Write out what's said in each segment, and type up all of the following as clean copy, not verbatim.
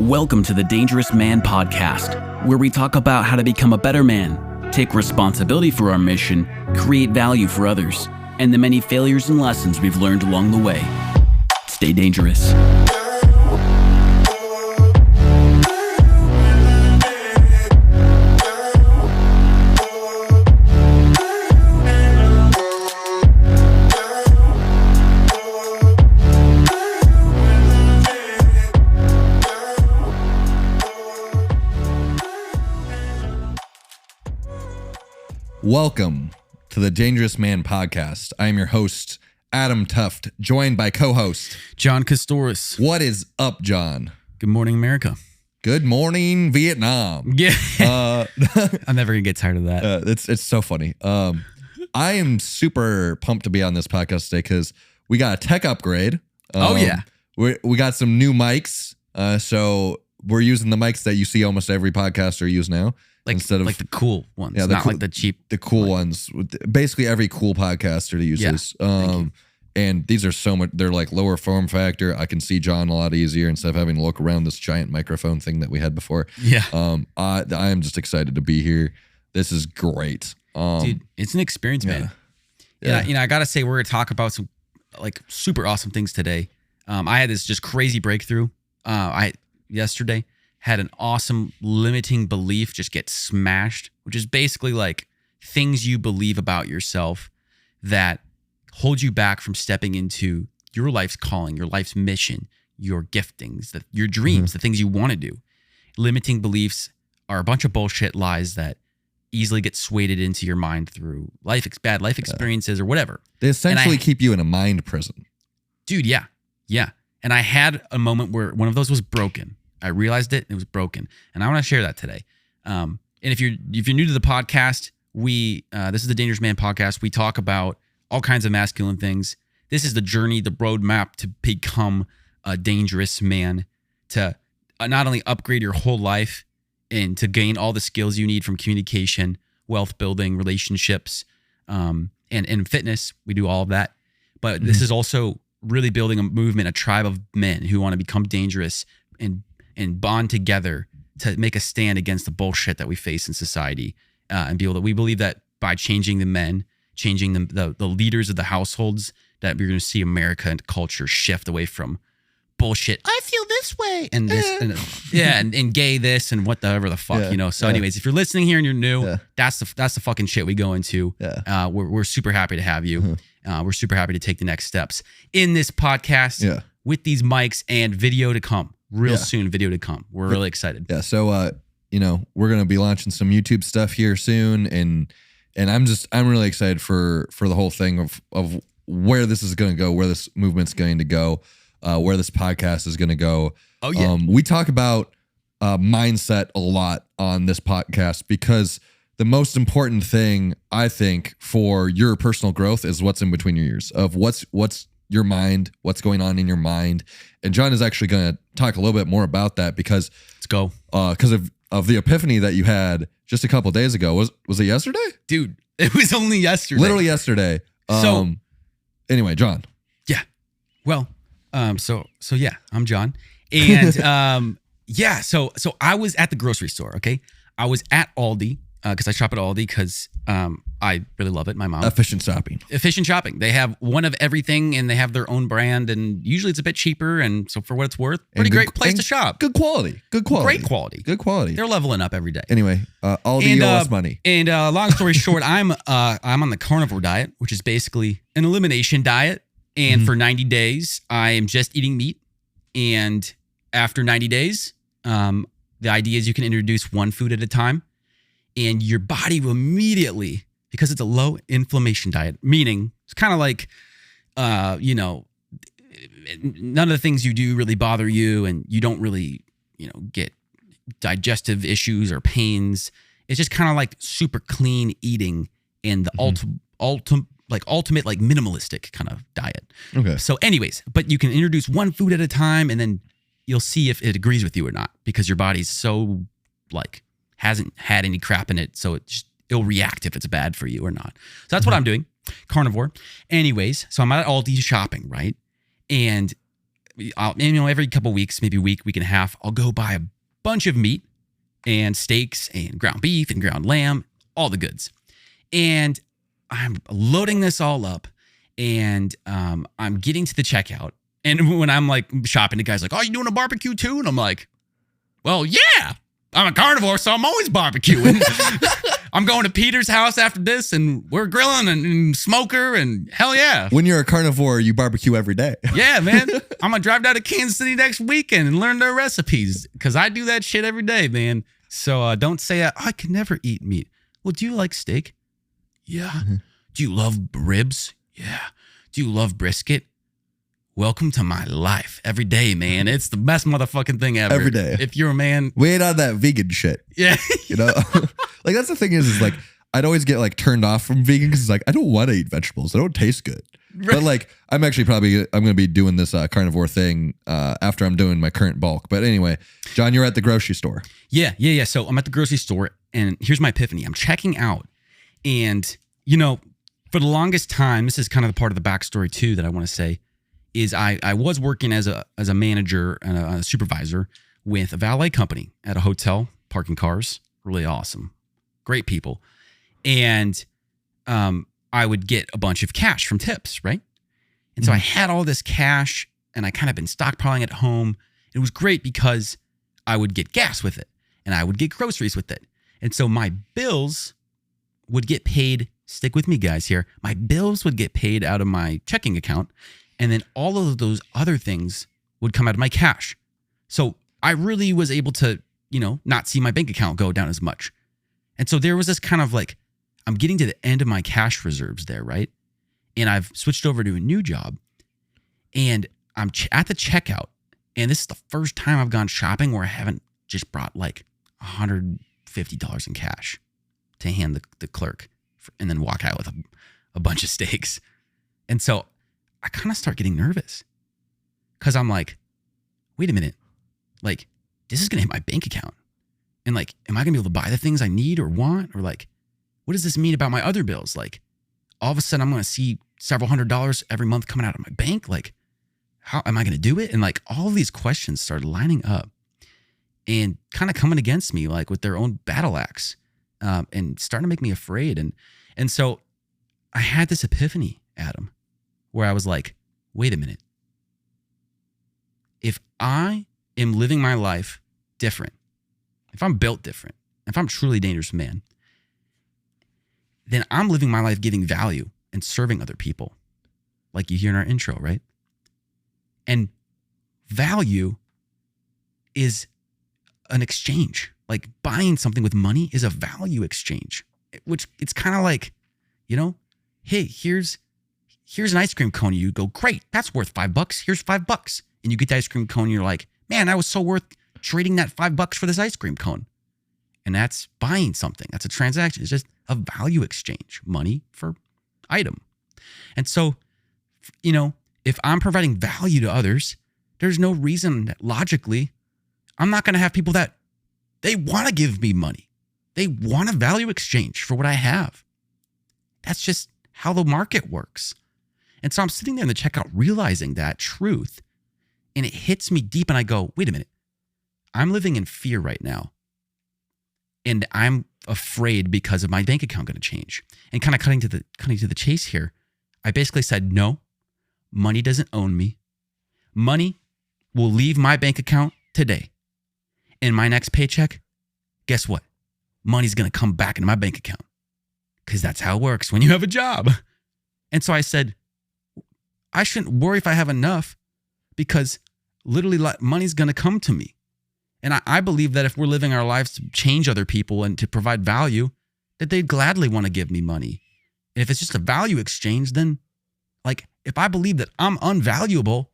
Welcome to the Dangerous Man Podcast, where we talk about how to become a better man, take responsibility for our mission, create value for others, and the many failures and lessons we've learned along the way. Stay dangerous. Welcome to the Dangerous Man Podcast. I am your host, Adam Tuft, joined by co-host John Castoris. What is up, John? Good morning, America. Good morning, Vietnam. Yeah. I'm never going to get tired of that. It's so funny. I am super pumped to be on this podcast today because we got a tech upgrade. We got some new mics. So we're using the mics that you see almost every podcaster use now. Instead of the cool ones, yeah, not like the cheap. The cool ones. Basically, every cool podcaster uses. And these are so much. They're like lower form factor. I can see John a lot easier instead of having to look around this giant microphone thing that we had before. Yeah. I am just excited to be here. This is great. Dude, it's an experience, man. Yeah. I gotta say, we're gonna talk about some like super awesome things today. I had this just crazy breakthrough. Yesterday. Had an awesome limiting belief just get smashed, which is basically like things you believe about yourself that hold you back from stepping into your life's calling, your life's mission, your giftings, your dreams, the things you want to do. Limiting beliefs are a bunch of bullshit lies that easily get swayed into your mind through bad life experiences or whatever. They essentially keep you in a mind prison. Dude, yeah. And I had a moment where one of those was broken. I realized it was broken, and I want to share that today. And if you're new to the podcast, this is the Dangerous Man Podcast. We talk about all kinds of masculine things. This is the journey, the roadmap to become a dangerous man, to not only upgrade your whole life and to gain all the skills you need from communication, wealth building, relationships, and fitness. We do all of that, but this is also really building a movement, a tribe of men who want to become dangerous and bond together to make a stand against the bullshit that we face in society, and be able to. We believe that by changing the men, changing the leaders of the households, that we're going to see America and culture shift away from bullshit. I feel this way and this, and gay this and whatever the fuck, So, anyways, if you're listening here and you're new, that's the fucking shit we go into. We're super happy to have you. We're super happy to take the next steps in this podcast with these mics and video to come. Real soon, video to come. We're really excited. Yeah. So, we're going to be launching some YouTube stuff here soon. And I'm really excited for the whole thing of where this is going to go, where this movement's going to go, where this podcast is going to go. Oh, yeah. We talk about mindset a lot on this podcast because the most important thing, I think, for your personal growth is what's in between your ears, of what's your mind, what's going on in your mind. And John is actually going to talk a little bit more about that because let's go. Because of the epiphany that you had just a couple of days ago. Was it yesterday? Dude, it was only yesterday. Literally yesterday. Anyway, John. Yeah. Well, so yeah, I'm John. And so I was at the grocery store, okay? I was at Aldi because I shop at Aldi because I really love it. My mom. Efficient shopping. They have one of everything and they have their own brand, and usually it's a bit cheaper. And so for what it's worth, pretty great place to shop. Good quality. Great quality. They're leveling up every day. Anyway, Aldi owe us money. And long story short, I'm on the carnivore diet, which is basically an elimination diet. And for 90 days, I am just eating meat. And after 90 days, the idea is you can introduce one food at a time. And your body will immediately, because it's a low inflammation diet, meaning it's kind of like, none of the things you do really bother you, and you don't really, get digestive issues or pains. It's just kind of like super clean eating and the ultimate minimalistic kind of diet. Okay. So anyways, but you can introduce one food at a time, and then you'll see if it agrees with you or not, because your body's so hasn't had any crap in it, so it'll react if it's bad for you or not. So that's what I'm doing, carnivore. Anyways, so I'm at Aldi shopping, right? And every couple weeks, maybe week and a half, I'll go buy a bunch of meat and steaks and ground beef and ground lamb, all the goods. And I'm loading this all up, and I'm getting to the checkout. And when I'm like shopping, the guy's like, "Oh, you doing a barbecue too?" And I'm like, "Well, yeah, I'm a carnivore, so I'm always barbecuing." I'm going to Peter's house after this, and we're grilling and smoker, and hell yeah. When you're a carnivore, you barbecue every day. Yeah, man. I'm going to drive down to Kansas City next weekend and learn their recipes, because I do that shit every day, man. So don't say, I can never eat meat. Well, do you like steak? Yeah. Mm-hmm. Do you love ribs? Yeah. Do you love brisket? Welcome to my life every day, man. It's the best motherfucking thing ever. Every day. If you're a man. We ain't on that vegan shit. Yeah. You know? Like, that's the thing is like, I'd always get like turned off from vegan because it's like, I don't want to eat vegetables. They don't taste good. Right. But like, I'm going to be doing this carnivore thing after I'm doing my current bulk. But anyway, John, you're at the grocery store. Yeah. So I'm at the grocery store, and here's my epiphany. I'm checking out, and, you know, for the longest time, this is kind of the part of the backstory too that I want to say, is I was working as a manager and a supervisor with a valet company at a hotel, parking cars. Really awesome. Great people. And I would get a bunch of cash from tips, right? And so I had all this cash, and I kind of been stockpiling at home. It was great because I would get gas with it, and I would get groceries with it. And so my bills would get paid. Stick with me, guys, here. My bills would get paid out of my checking account, and then all of those other things would come out of my cash. So I really was able to, you know, not see my bank account go down as much. And so there was this kind of like, I'm getting to the end of my cash reserves there, right? And I've switched over to a new job, and I'm at the checkout. And this is the first time I've gone shopping where I haven't just brought like $150 in cash to hand the clerk and then walk out with a bunch of steaks. And so I kind of start getting nervous, because I'm like, wait a minute, like, this is going to hit my bank account. And like, am I going to be able to buy the things I need or want? Or like, what does this mean about my other bills? Like, all of a sudden I'm going to see several $100s every month coming out of my bank. Like, how am I going to do it? And like, all of these questions started lining up and kind of coming against me, like with their own battle axe, and starting to make me afraid. And so I had this epiphany, Adam, where I was like, wait a minute. If I am living my life different, if I'm built different, if I'm truly a dangerous man, then I'm living my life giving value and serving other people, like you hear in our intro, right? And value is an exchange. Like, buying something with money is a value exchange, which it's kind of like, you know, hey, here's an ice cream cone. You go, great, that's worth $5. Here's $5. And you get the ice cream cone, and you're like, man, that was so worth trading that $5 for this ice cream cone. And that's buying something. That's a transaction. It's just a value exchange, money for item. And so, you know, if I'm providing value to others, there's no reason that logically I'm not going to have people that they want to give me money. They want a value exchange for what I have. That's just how the market works. And so I'm sitting there in the checkout realizing that truth, and it hits me deep, and I go, wait a minute. I'm living in fear right now. And I'm afraid because of my bank account going to change. And kind of cutting to the chase here, I basically said, no, money doesn't own me. Money will leave my bank account today. And my next paycheck, guess what? Money's going to come back into my bank account, because that's how it works when you have a job. And so I said, I shouldn't worry if I have enough, because literally money's going to come to me. And I believe that if we're living our lives to change other people and to provide value, that they'd gladly want to give me money. And if it's just a value exchange, then like, if I believe that I'm unvaluable,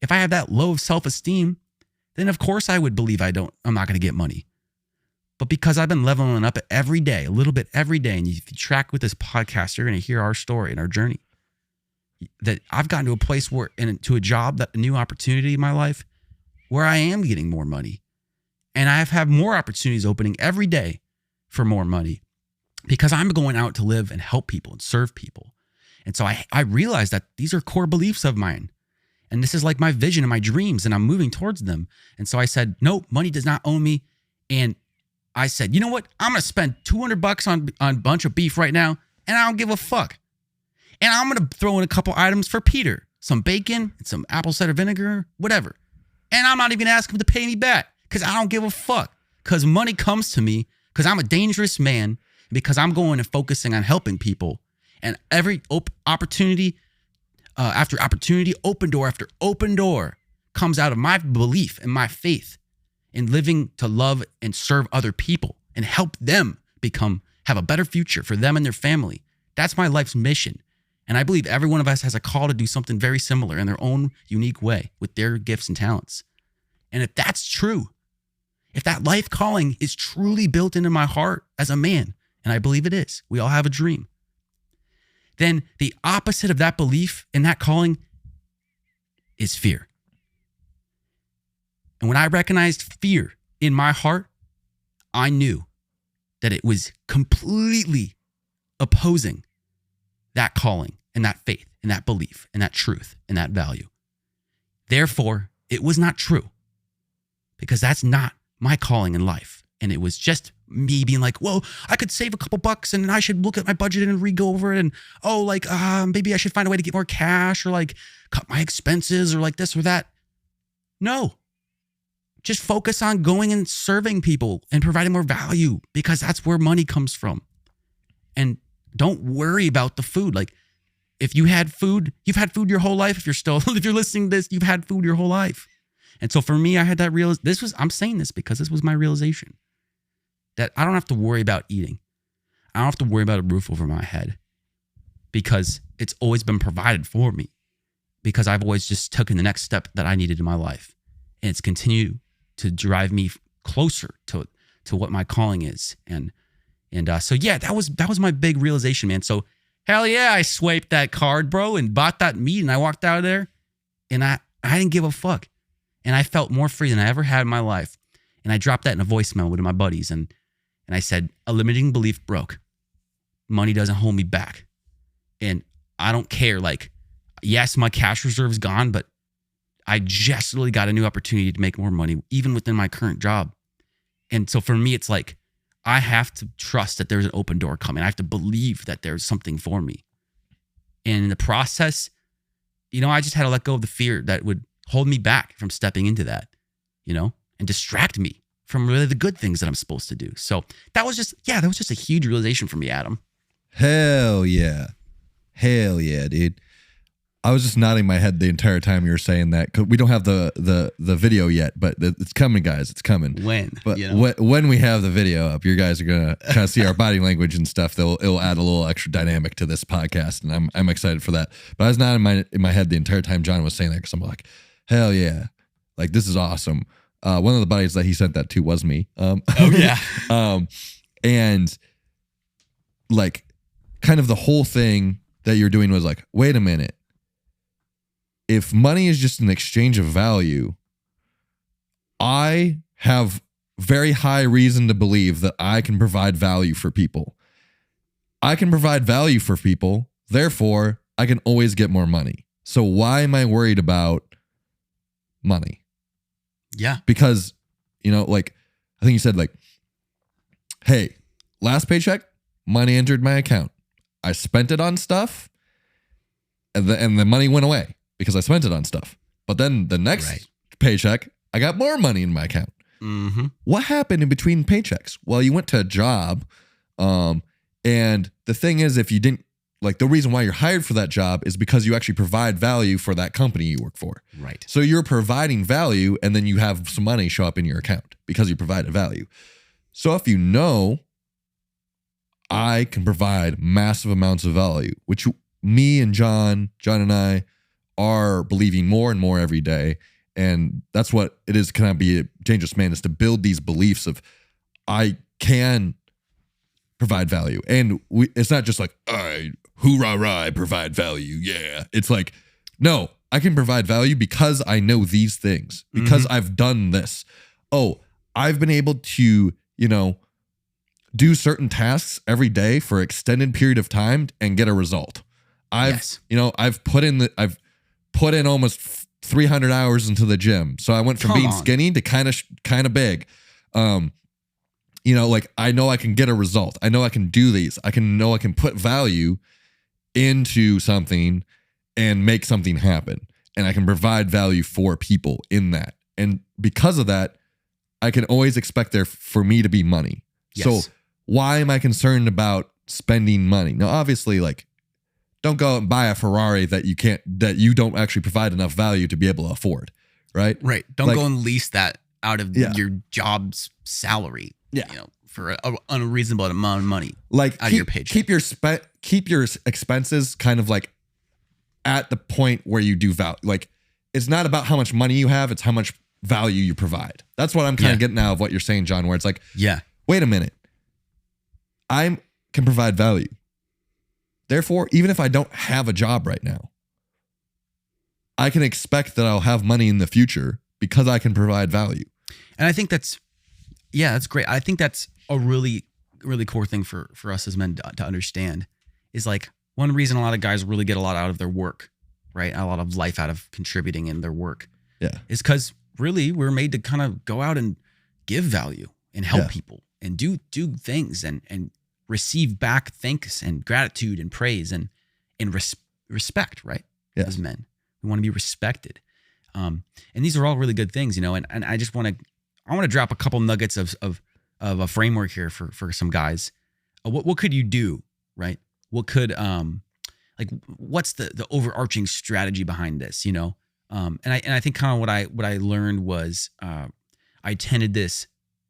if I have that low of self-esteem, then of course I would believe I'm not going to get money. But because I've been leveling up every day, a little bit every day, and if you track with this podcast, you're going to hear our story and our journey, that I've gotten to a place where, into a job, that a new opportunity in my life, where I am getting more money. And I've had more opportunities opening every day for more money, because I'm going out to live and help people and serve people. And so I realized that these are core beliefs of mine. And this is like my vision and my dreams, and I'm moving towards them. And so I said, no, money does not own me. And I said, you know what? I'm going to spend $200 on a bunch of beef right now, and I don't give a fuck. And I'm going to throw in a couple items for Peter, some bacon, and some apple cider vinegar, whatever. And I'm not even going to ask him to pay me back because I don't give a fuck. Because money comes to me because I'm a dangerous man, because I'm going and focusing on helping people. And every opportunity after opportunity, open door after open door comes out of my belief and my faith in living to love and serve other people and help them have a better future for them and their family. That's my life's mission. And I believe every one of us has a call to do something very similar in their own unique way with their gifts and talents. And if that's true, if that life calling is truly built into my heart as a man, and I believe it is, we all have a dream, then the opposite of that belief and that calling is fear. And when I recognized fear in my heart, I knew that it was completely opposing that calling and that faith and that belief and that truth and that value. Therefore, it was not true, because that's not my calling in life. And it was just me being like, well, I could save a couple bucks and I should look at my budget and re-go over it. And, maybe I should find a way to get more cash, or like cut my expenses, or like this or that. No, just focus on going and serving people and providing more value, because that's where money comes from. And don't worry about the food. Like, if you had food, you've had food your whole life. If you're listening to this, you've had food your whole life. And so for me, I had that I'm saying this because this was my realization, that I don't have to worry about eating. I don't have to worry about a roof over my head, because it's always been provided for me, because I've always just taken the next step that I needed in my life. And it's continued to drive me closer to what my calling is. So yeah, that was my big realization, man. So hell yeah, I swiped that card, bro, and bought that meat, and I walked out of there, and I didn't give a fuck. And I felt more free than I ever had in my life. And I dropped that in a voicemail with my buddies, and I said, a limiting belief broke. Money doesn't hold me back. And I don't care. Like, yes, my cash reserve is gone, but I just really got a new opportunity to make more money, even within my current job. And so for me, it's like, I have to trust that there's an open door coming. I have to believe that there's something for me. And in the process, I just had to let go of the fear that would hold me back from stepping into that, and distract me from really the good things that I'm supposed to do. So that was just a huge realization for me, Adam. Hell yeah. Hell yeah, dude. I was just nodding my head the entire time you were saying that. 'Cause we don't have the video yet, but it's coming, guys. It's coming. When? But when we have the video up, you guys are gonna kind of see our body language and stuff. It'll add a little extra dynamic to this podcast, and I'm excited for that. But I was nodding in my head the entire time John was saying that, because I'm like, hell yeah, like this is awesome. One of the buddies that he sent that to was me. Oh yeah. And like, kind of the whole thing that you're doing was like, wait a minute. If money is just an exchange of value, I have very high reason to believe that I can provide value for people. I can provide value for people, therefore I can always get more money. So why am I worried about money? Yeah. Because, like, I think you said, like, hey, last paycheck, money entered my account. I spent it on stuff, and the money went away because I spent it on stuff. But then the next paycheck, I got more money in my account. Mm-hmm. What happened in between paychecks? Well, you went to a job, and the thing is, if you didn't, like, the reason why you're hired for that job is because you actually provide value for that company you work for. Right. So you're providing value, and then you have some money show up in your account because you provided value. So if I can provide massive amounts of value, which me and John and I are believing more and more every day. And that's what it is. Can I be a dangerous man? Is to build these beliefs of, I can provide value. And it's not just like, hoorah, I provide value. Yeah. It's like, no, I can provide value because I know these things, because I've done this. Oh, I've been able to, do certain tasks every day for an extended period of time and get a result. I've put in almost 300 hours into the gym. So I went from being skinny to kind of big. You know, like I know I can get a result. I know I can do these. I can put value into something and make something happen. And I can provide value for people in that. And because of that, I can always expect there for me to be money. Yes. So why am I concerned about spending money? Now, obviously, like, don't go and buy a Ferrari that you don't actually provide enough value to be able to afford, right? Right. Don't go and lease that out of your job's salary. Yeah. You know, for an unreasonable amount of money. Like out of your paycheck. Keep your expenses kind of like at the point where you do value. Like, it's not about how much money you have, it's how much value you provide. That's what I'm kind of getting out of what you're saying, John, where it's like, wait a minute. I can provide value. Therefore, even if I don't have a job right now, I can expect that I'll have money in the future because I can provide value. And I think that's great. I think that's a really, really core thing for us as men to understand is like one reason a lot of guys really get a lot out of their work, right? A lot of life out of contributing in their work. Yeah. Is because really we're made to kind of go out and give value and help people and do things and receive back thanks and gratitude and praise and respect, right? Yeah. As men, we want to be respected. And these are all really good things, you know, and I just want to drop a couple nuggets of a framework here for some guys. What could you do, right? What could, like, what's the overarching strategy behind this, you know? And I think kind of what I learned was, I attended this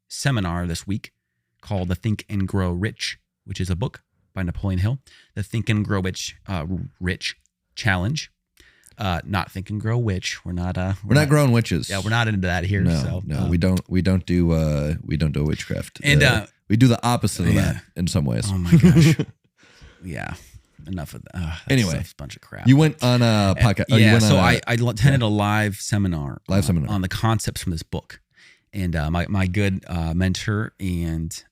seminar this week called The Think and Grow Rich, which is a book by Napoleon Hill. The Think and Grow Rich Challenge. Not Think and Grow Witch. We're not growing witches. Yeah, we're not into that here. No, we don't do witchcraft. And we do the opposite of that in some ways. Oh my gosh. Yeah. Enough of that. Anyway, a bunch of crap. You went on a podcast. So I attended a live seminar on the concepts from this book. And my good mentor and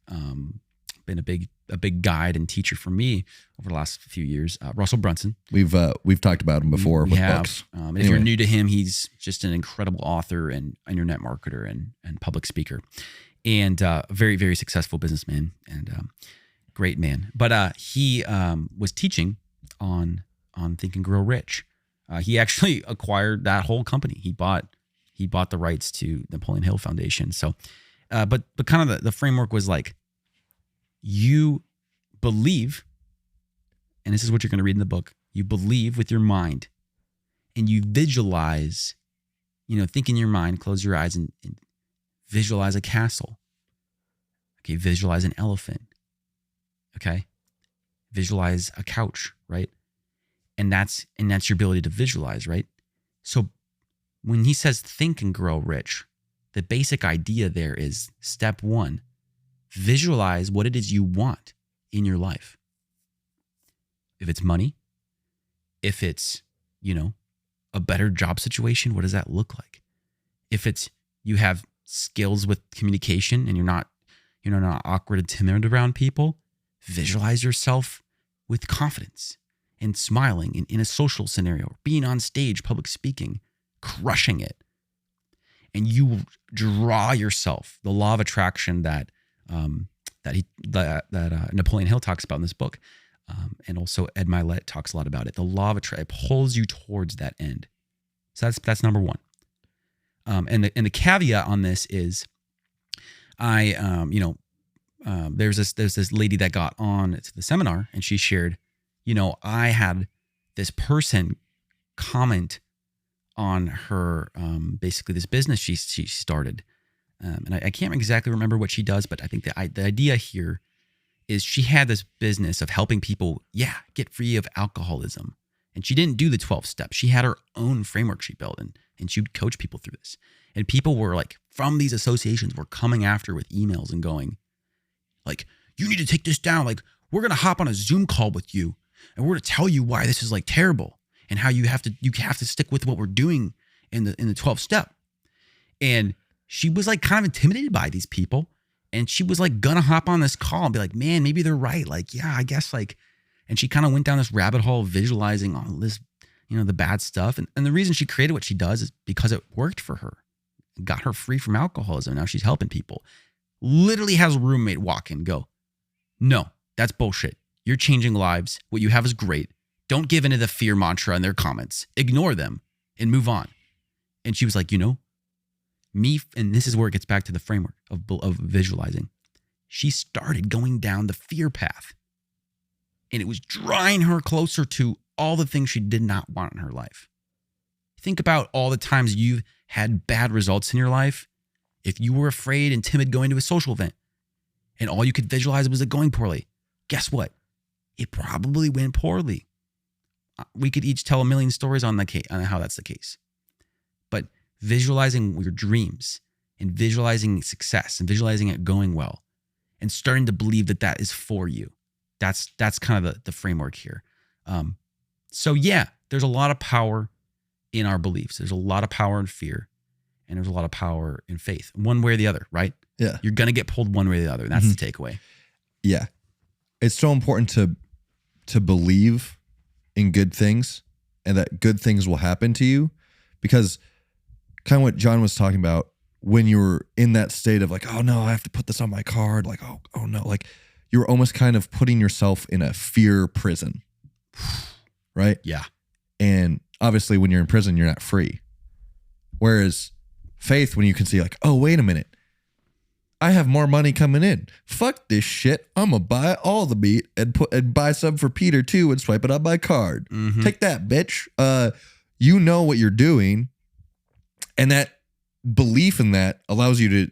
been a big guide and teacher for me over the last few years, Russell Brunson. We've talked about him before with books. If you're new to him, he's just an incredible author and internet marketer and public speaker, and a very, very successful businessman and great man. But he was teaching on Think and Grow Rich. He actually acquired that whole company. He bought the rights to Napoleon Hill Foundation. So, but kind of the framework was like, you believe, and this is what you're going to read in the book, you believe with your mind and you visualize, you know, think in your mind, close your eyes and visualize a castle. Okay. Visualize an elephant. Okay. Visualize a couch, right? And that's your ability to visualize, right? So when he says think and grow rich, the basic idea there is step one, visualize what it is you want in your life. If it's money, if it's, you know, a better job situation, what does that look like? If it's you have skills with communication and you're not awkward and timid around people, visualize yourself with confidence and smiling in a social scenario, being on stage, public speaking, crushing it. And you will draw yourself the law of attraction that Napoleon Hill talks about in this book, and also Ed Milet talks a lot about it. The law of attraction pulls you towards that end. So that's number one. And the caveat on this is, there's this lady that got on to the seminar and she shared, you know, I had this person comment on her, basically this business she started. And I can't exactly remember what she does, but I think the idea here is she had this business of helping people, get free of alcoholism. And she didn't do the 12 steps. She had her own framework she built, and she would coach people through this. And people were like, from these associations, were coming after with emails and going, like, you need to take this down. Like, we're going to hop on a Zoom call with you, and we're going to tell you why this is like terrible and how you have to stick with what we're doing in the 12 step. And she was like kind of intimidated by these people. And she was like gonna hop on this call and be like, man, maybe they're right. Like, yeah, I guess like, and she kind of went down this rabbit hole of visualizing all this the bad stuff. And the reason she created what she does is because it worked for her. It got her free from alcoholism. Now she's helping people. Literally has a roommate walk in, go, no, that's bullshit. You're changing lives. What you have is great. Don't give into the fear mantra in their comments. Ignore them and move on. And she was like, me, and this is where it gets back to the framework of visualizing. She started going down the fear path. And it was drawing her closer to all the things she did not want in her life. Think about all the times you've had bad results in your life. If you were afraid and timid going to a social event and all you could visualize was it going poorly, guess what? It probably went poorly. We could each tell a million stories on how that's the case. But visualizing your dreams and visualizing success and visualizing it going well and starting to believe that that is for you. That's kind of the framework here. So yeah, there's a lot of power in our beliefs. There's a lot of power in fear, and there's a lot of power in faith. One way or the other, right? Yeah. You're going to get pulled one way or the other. And that's the takeaway. Yeah. It's so important to believe in good things and that good things will happen to you, because kind of what John was talking about, when you're in that state of like, oh no, I have to put this on my card. Like, oh no, like you're almost kind of putting yourself in a fear prison, right? Yeah. And obviously when you're in prison, you're not free. Whereas faith, when you can see like, oh, wait a minute, I have more money coming in. Fuck this shit. I'm going to buy all the meat and buy some for Peter too and swipe it on my card. Mm-hmm. Take that, bitch. You know what you're doing. And that belief in that allows you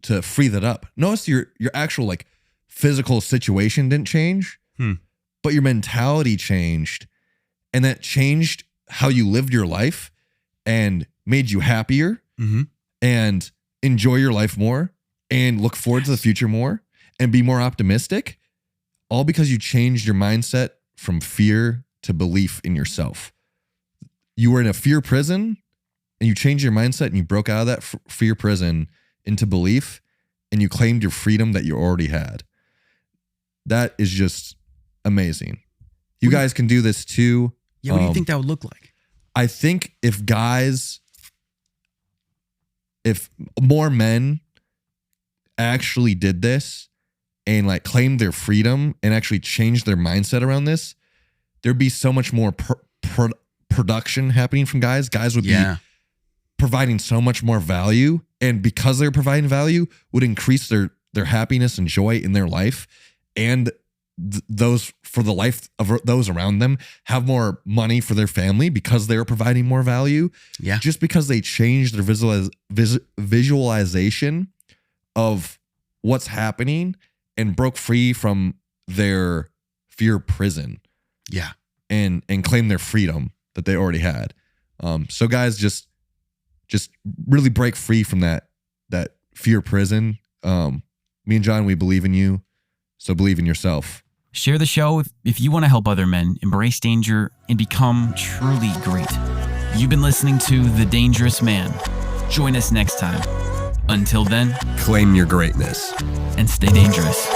to free that up. Notice your actual like physical situation didn't change, but your mentality changed, and that changed how you lived your life and made you happier and enjoy your life more and look forward to the future more and be more optimistic, all because you changed your mindset from fear to belief in yourself. You were in a fear prison and you changed your mindset and you broke out of that fear prison into belief, and you claimed your freedom that you already had. That is just amazing. You guys can do this too. Yeah, what do you think that would look like? I think if more men actually did this and like claimed their freedom and actually changed their mindset around this, there'd be so much more production happening from guys. Guys would be providing so much more value, and because they're providing value, would increase their happiness and joy in their life, and those for the life of those around them, have more money for their family because they're providing more value. Yeah. Just because they changed their visualization of what's happening and broke free from their fear prison. Yeah. And claim their freedom that they already had. So guys, just really break free from that fear prison. Me and John, we believe in you. So believe in yourself. Share the show if you want to help other men embrace danger and become truly great. You've been listening to The Dangerous Man. Join us next time. Until then, Claim your greatness and stay dangerous.